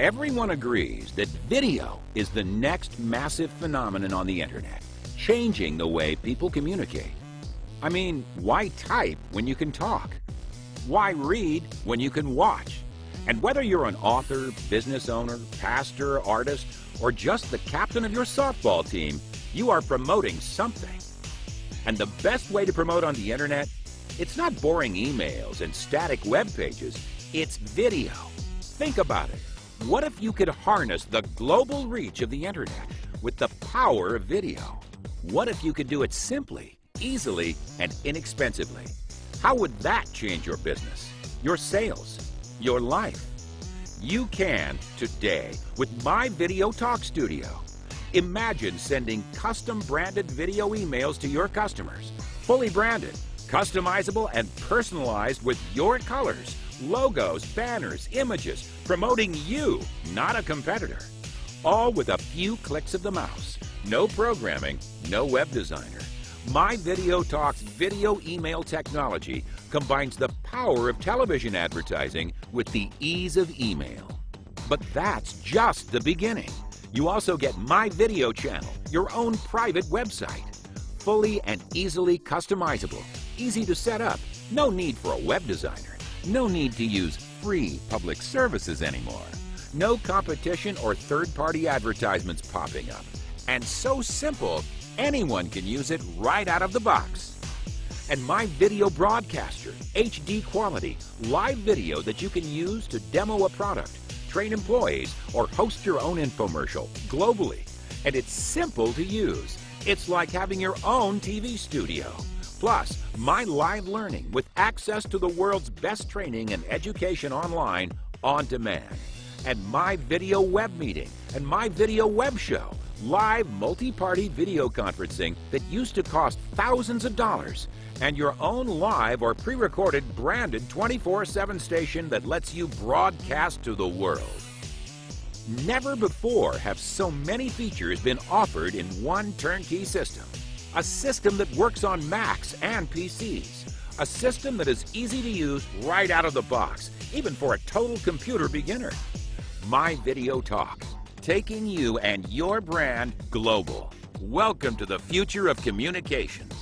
Everyone agrees that video is the next massive phenomenon on the internet, changing the way people communicate. I mean, why type when you can talk? Why read when you can watch? And whether you're an author, business owner, pastor, artist, or just the captain of your softball team, you are promoting something. And the best way to promote on the internet, it's not boring emails and static web pages, it's video. Think about it. What if you could harness the global reach of the internet with the power of video? What if you could do it simply, easily, and inexpensively? How would that change your business, your sales, your life? You can today with My Video Talk Studio. Imagine sending custom branded video emails to your customers, fully branded, customizable, and personalized with your colors, logos, banners, images, promoting you, not a competitor. All with a few clicks of the mouse. No programming, no web designer. My Video Talk's video email technology combines the power of television advertising with the ease of email. But that's just the beginning. You also get My Video Channel, your own private website. Fully and easily customizable, easy to set up, no need for a web designer. No need to use free public services anymore. No competition or third-party advertisements popping up. And so simple, anyone can use it right out of the box. And My Video Broadcaster, HD quality, live video that you can use to demo a product, train employees, or host your own infomercial globally. And it's simple to use. It's like having your own TV studio. Plus, My Live Learning with access to the world's best training and education online on demand. And My Video Web Meeting and My Video Web Show, live multi-party video conferencing that used to cost thousands of dollars. And your own live or pre-recorded branded 24/7 station that lets you broadcast to the world. Never before have so many features been offered in one turnkey system. A system that works on Macs and PCs. A system that is easy to use right out of the box, even for a total computer beginner. My Video Talk, taking you and your brand global. Welcome to the future of communications.